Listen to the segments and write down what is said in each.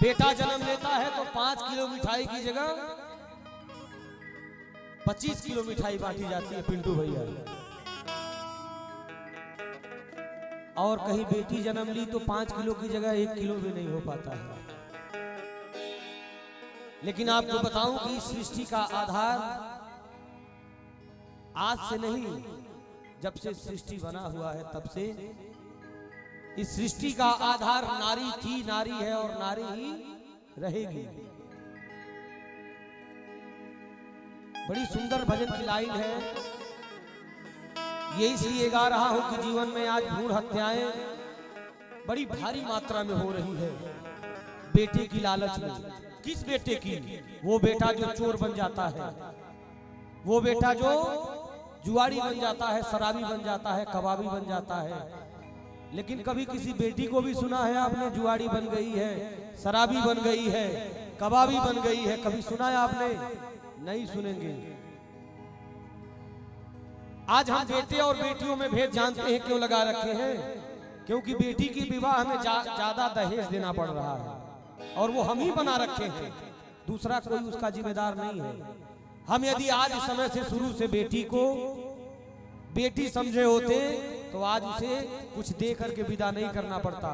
बेटा जन्म लेता है तो 5 किलो मिठाई की जगह 25 किलो मिठाई बांटी जाती है पिंटू भैया। और कहीं बेटी जन्म ली तो 5 किलो की जगह 1 किलो भी नहीं हो पाता है। लेकिन आपको बताऊं कि सृष्टि का आधार आज से नहीं, जब से सृष्टि बना हुआ है तब से इस सृष्टि का आधार नारी थी, नारी है और नारी ही रहेगी। बड़ी सुंदर भजन की लाइन है, ये इसलिए गा रहा हूं कि जीवन में आज भ्रूण हत्याएं बड़ी भारी मात्रा में हो रही है बेटे की लालच में। किस बेटे की? वो बेटा जो चोर बन जाता है, वो बेटा जो जुआड़ी बन जाता है, शराबी बन जाता है, कबाबी बन जाता है। लेकिन कभी किसी बेटी को भी सुना है आपने जुआड़ी बन गई है, शराबी बन गई है, कबाबी बन गई है? कभी सुना है आपने? नहीं सुनेंगे। आज हम बेटे और बेटियों में भेद जानते हैं क्यों लगा रखे हैं? क्योंकि बेटी की विवाह में ज्यादा दहेज देना पड़ रहा है और वो हम ही बना रखे हैं, दूसरा कोई उसका जिम्मेदार नहीं है। हम यदि आज इस समय से शुरू से बेटी को बेटी समझे होते तो आज उसे कुछ दे करके विदा नहीं करना पड़ता।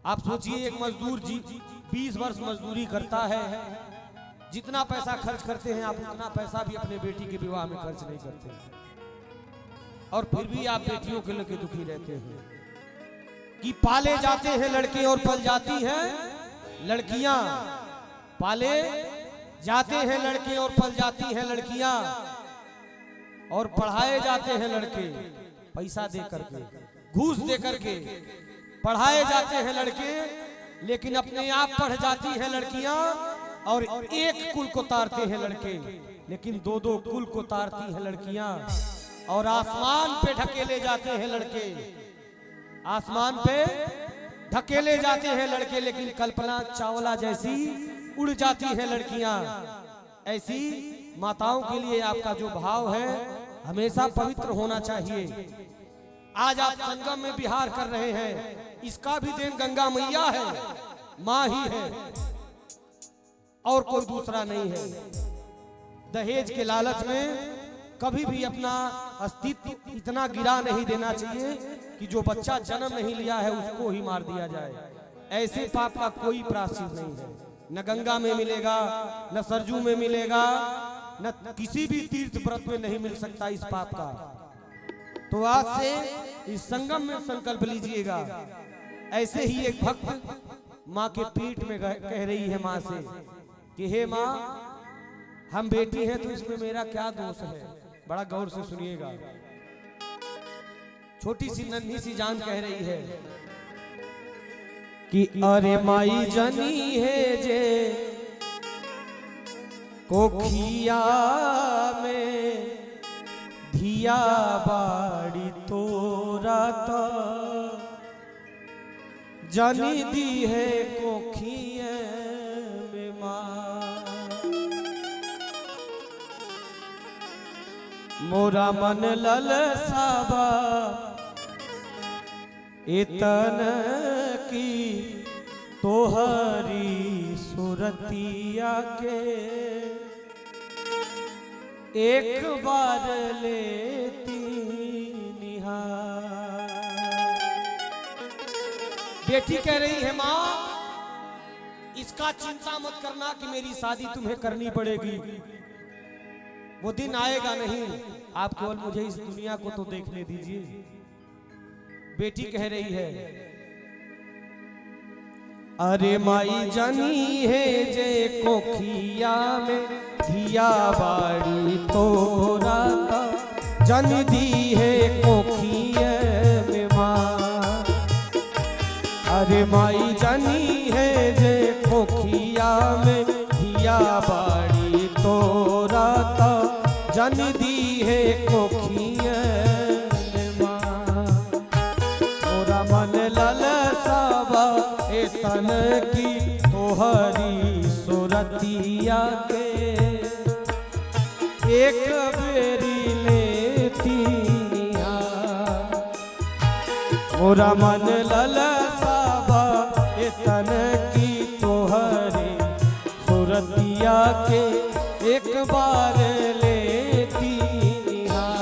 आप सोचिए, एक मजदूर 20 वर्ष मजदूरी करता है, जितना पैसा खर्च करते हैं आप उतना पैसा भी अपने बेटी के विवाह में खर्च नहीं करते, और फिर भी आप बेटियों के लेके दुखी रहते हैं कि पाले जाते हैं लड़के और पल जाती हैं लड़कियां। पाले जाते हैं लड़के और पल जाती हैं लड़कियां, और पढ़ाए जाते हैं लड़के पैसा दे करके, घूस दे करके पढ़ाए जाते हैं लड़के, लेकिन अपने आप पढ़ जाती हैं लड़कियां। और एक कुल को तारते हैं लड़के, लेकिन 2-2 कुल को तारती हैं लड़कियां। और आसमान पे ढकेले जाते हैं लड़के, आसमान पे ढकेले जाते हैं लड़के, लेकिन कल्पना चावला जैसी उड़ जाती है लड़कियां। ऐसी माताओं के लिए आपका जो भाव है हमेशा पवित्र होना चाहिए। आज आप संगम में विहार कर रहे हैं, इसका भी देन गंगा मैया है, माँ ही है और कोई दूसरा नहीं है। दहेज के लालच में कभी भी अपना अस्तित्व इतना गिरा नहीं देना चाहिए कि जो बच्चा जन्म नहीं लिया है उसको ही मार दिया जाए। ऐसे पाप का कोई प्रायश्चित नहीं है, न गंगा में मिलेगा, न सरजू में मिलेगा, न किसी भी तीर्थ व्रत में नहीं मिल सकता इस पाप का। तो आज से इस संगम में संकल्प लीजिएगा। ऐसे ही एक भक्त माँ के पीठ में कह रही है माँ से कि हे माँ, हम बेटी हैं तो इसमें मेरा क्या दोष है? बड़ा गौर से सुनिएगा। छोटी सी नन्ही सी जान कह रही है कि अरे माई जनी है जे कोखिया में धिया बाड़ी तोरा तो जनी दी है कोखिया में माँ। मोरा मन ललसावा इतन की तोहरी सुरतिया के एक बार लेती निहार। बेटी कह रही है माँ, इसका चिंता मत करना कि मेरी शादी तुम्हें करनी पड़ेगी, वो दिन आएगा नहीं, आप केवल मुझे इस दुनिया को तो देखने दीजिए। बेटी कह रही है अरे माई जानी है जे कोखिया में धिया बाड़ी तोरा का, जन दी है कोखिया में माँ। अरे माई जानी है जे कोखिया में धिया बाड़ी तोरा का, जन दी है कोखिया में माँ। मोरा मन ललसावा तन की तोहरी सुरतिया के एक बेरी लेती निहार। मोरा मन ललसावा तन भैया के एक बार लेती निहार।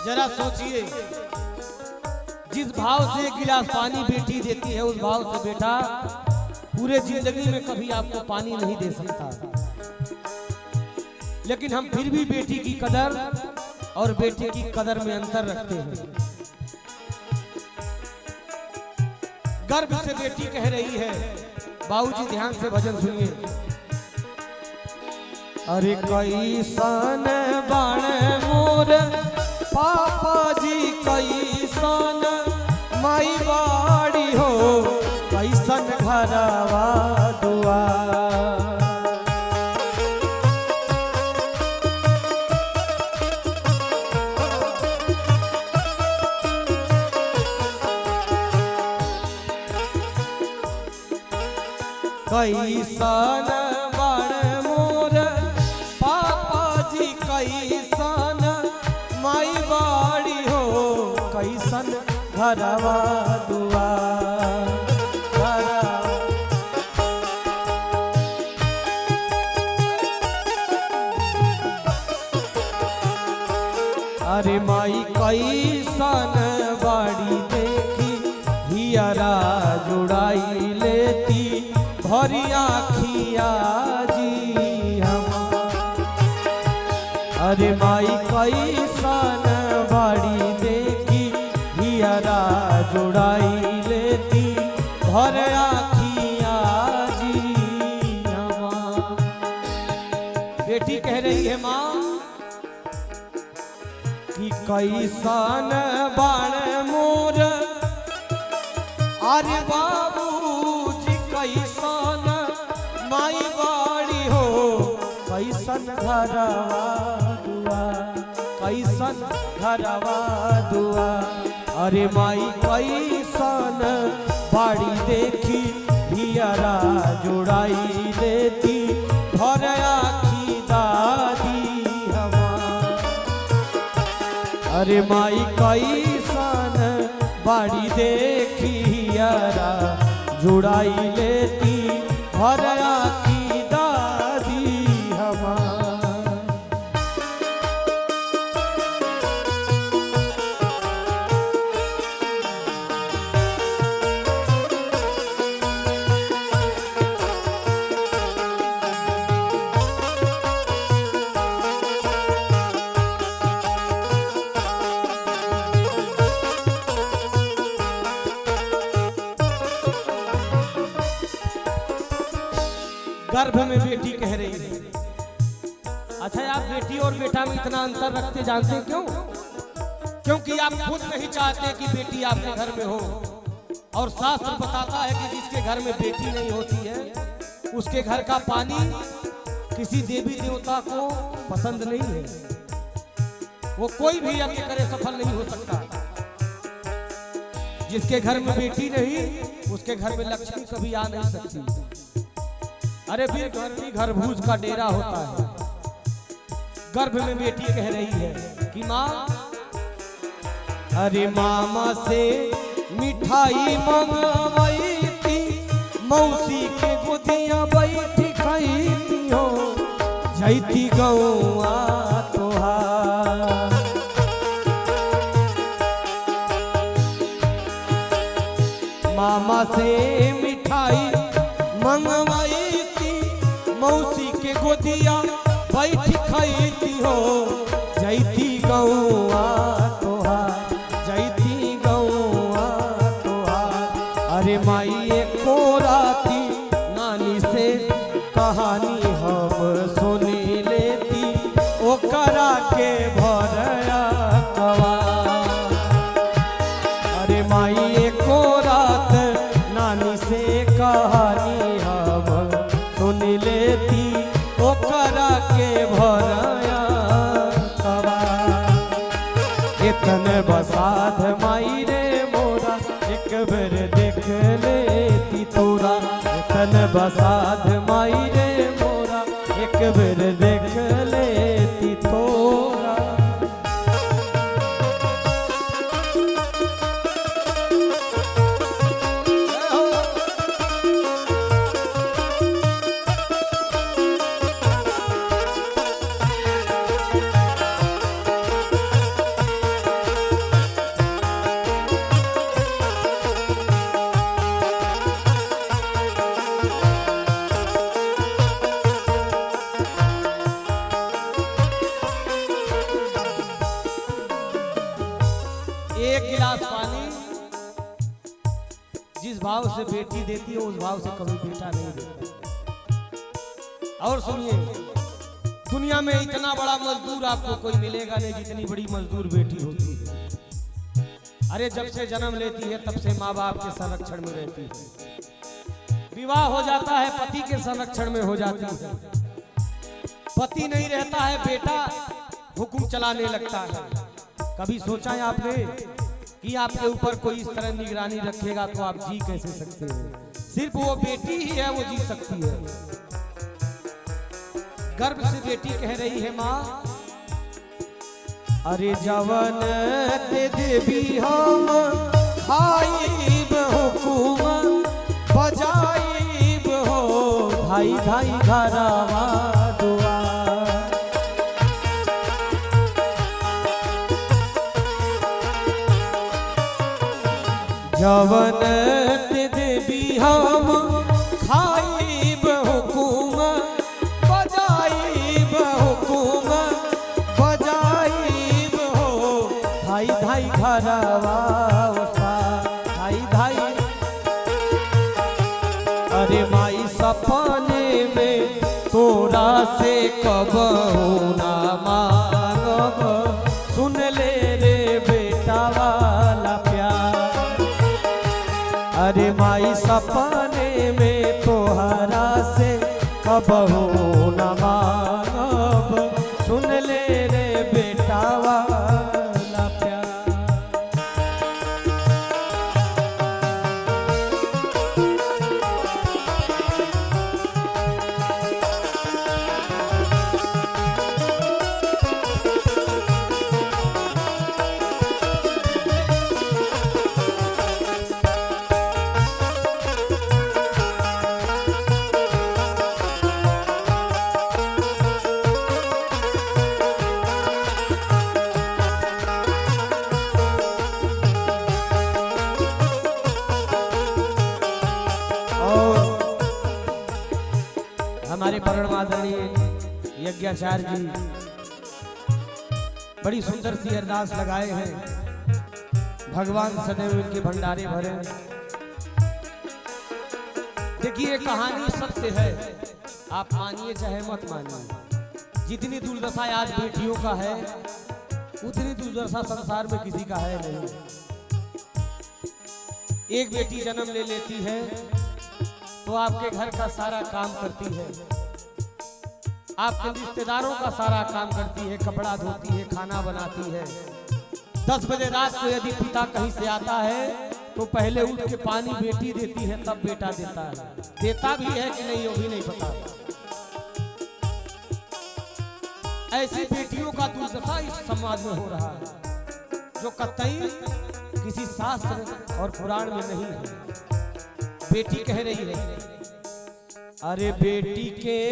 जरा सोचिए, जिस भाव से एक गिलास पानी बेटी देती है, उस भाव से बेटा पूरे जिंदगी में कभी आपको पानी नहीं दे सकता। लेकिन हम फिर भी बेटी की कदर और बेटी की कदर में अंतर रखते हैं। गर्व से बेटी कह रही है, बाबूजी ध्यान से भजन सुनिए। अरे कैसन बाण मोर पापा जी, कैसन माई बाड़ी हो, कैसन घरवा दुआर। कैसन बाण मोर पापा जी, कैसन माई बाड़ी हो, कैसन घरवा दुआर। अरे माई कैसन बाड़ी देखी हियरा जुड़ाई लेती भरी आखिया जी हम। अरे माई कैसन बाड़ी देखी हियरा जुड़ाई लेती भर आखिया जी हम। बेटी कह रही है माँ कि कैसन बाण मोर, अरे बाबूजी कैसन माई बाड़ी हो, कैसन घरवा दुआर, कैसन घरवा दुआर। अरे माई कैसन बाड़ी देखी हियरा जुड़ाई लेती भर आखी दादी हमार। अरे माई कैसन बाड़ी देखी हियरा जुड़ाई लेती भर आखी दादी हमार। गर्भ में बेटी कह रही है। अच्छा, आप बेटी और बेटा में इतना अंतर रखते जानते हैं क्यों? क्योंकि आप खुद नहीं चाहते कि बेटी आपके घर में हो, और शास्त्र बताता है कि जिसके घर में बेटी नहीं होती है उसके घर का पानी किसी देवी देवता को पसंद नहीं है, वो कोई भी यज्ञ करे सफल नहीं हो सकता। जिसके घर में बेटी नहीं उसके घर में लक्ष्मी कभी आ नहीं सकती। अरे फिर घर में घरभूज का डेरा होता है। गर्भ में बेटी कह रही है कि माँ, अरे मामा से मिठाई मंगवाई थी, मौसी के गोदियां बैठी खाई हो, जैती गौआ तोहार। मामा से मिठाई मंगवाई मौसी के गोदिया बैठी खाईती हो, जैती गौआ तोहार, जैती गौआ तोहार। अरे माई एको राती नानी से कहानी हम सुनी लेती, ओकरा के भरया कवा। अरे माई एको रात नानी से कहानी हम सुन लेती, ओकरा के भरा देख लेती तोरा तन बसाध माई रे मोरा एक बेर देख लेती तोरा। एक गिलास पानी जिस भाव से बेटी देती है उस भाव से कभी बेटा नहीं देता। और सुनिए, दुनिया में इतना बड़ा मजदूर आपको कोई मिलेगा नहीं जितनी बड़ी मजदूर बेटी होती है। अरे जब से जन्म लेती है तब से माँ बाप के संरक्षण में रहती है। विवाह हो जाता है पति के संरक्षण में हो जाती है। पति नहीं रहता है, बेटा हुक्म चलाने लगता है। कभी सोचा है आपने कि आपके ऊपर कोई इस तरह निगरानी रखेगा तो आप जी कैसे सकते हैं? सिर्फ वो बेटी ही है वो जी सकती है। गर्भ से बेटी कह रही है माँ, अरे जवन ते देवी हम खाइब हुकुम बजाइब हो धाई धाई घरवा दुआ। जवन ते देवी हम खाइब हुकुम बजाइब हुकुम बजाइब हो धाई धाई घरवा धाई धाई। अरे माई सपने में तोरा से कब ना मांगब सुन ले रे बेटा वाला प्यार। अरे माई सपने में तोहरा से कबहू न मांगब सुन ले रे बेटा वाला प्यार। हमारे परम आदरणीय यज्ञाचार्य जी बड़ी सुंदर सी अरदास लगाए हैं। भगवान सदैव इनके भंडारे भरे। देखिए कहानी सत्य है, आप मानिए चाहे मत मानिए। जितनी दुर्दशा आज बेटियों का है उतनी दुर्दशा संसार में किसी का है नहीं। एक बेटी जन्म ले लेती है तो आपके घर का सारा काम करती है, आपके रिश्तेदारों का सारा काम करती है, कपड़ा धोती है, खाना बनाती है। 10 बजे रात को यदि पिता कहीं से आता है तो पहले उठ के पानी बेटी देती है, तब बेटा देता है। देता भी है कि नहीं वो भी नहीं पता। ऐसी बेटियों का दुर्दशा इस समाज में हो रहा है जो कतई किसी शास्त्र और पुराण में नहीं है। बेटी कह रही है, अरे बेटी के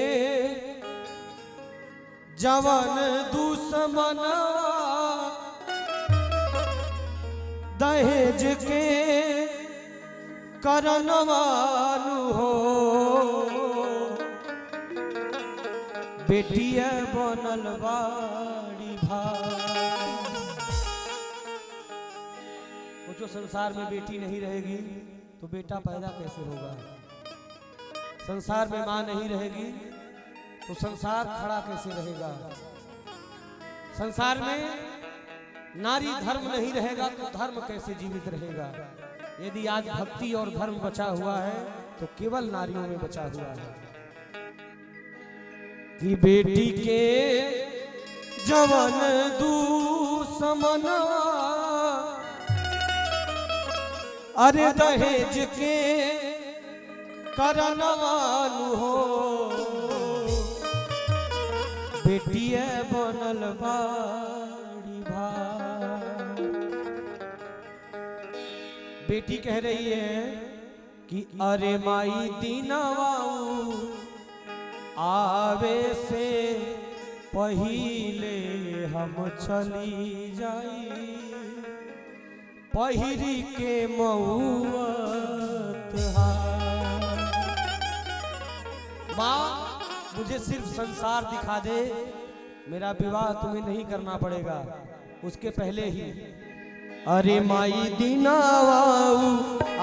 जवन दुश्मन दहेज के करनवानु हो बेटिया बनल बाड़ी भाई। जो संसार में बेटी नहीं रहेगी तो बेटा पैदा कैसे होगा? संसार में मां नहीं रहेगी तो संसार खड़ा कैसे रहेगा? संसार में नारी धर्म नहीं रहेगा तो धर्म कैसे जीवित रहेगा? यदि आज भक्ति और धर्म बचा हुआ है तो केवल नारियों में बचा हुआ है। कि बेटी के जवन दुश्मन अरे दहेज के करनवालू हो बेटिया बनल बाड़ी भार। बेटी कह रही है कि अरे माई दीनवाऊ आवे से पहिले हम चली जाई पहिरी के मऊअत हार। माँ मुझे सिर्फ संसार दिखा दे, मेरा विवाह तुम्हें नहीं करना पड़ेगा। उसके पहले ही अरे माई दीनावाऊ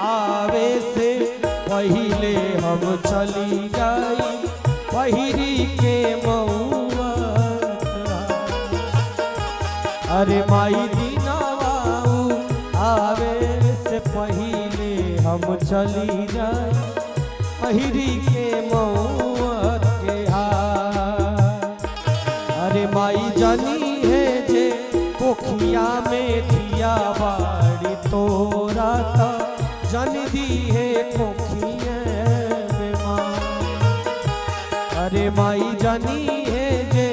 आवे से पहिले हम चली जाई पहिरी के मऊअत हार। अरे माई दीनावाऊ आवे से पहिले हम चली जाई पहिरी के मऊअत के हार। अरे माई जानी है जे पोखिया में दिया बाड़ी तोरा था जन दी है पोखिया में माँ। अरे माई जानी है जे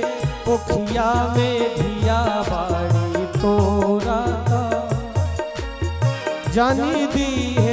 पोखिया में दिया बाड़ी तोरा था जानी दी है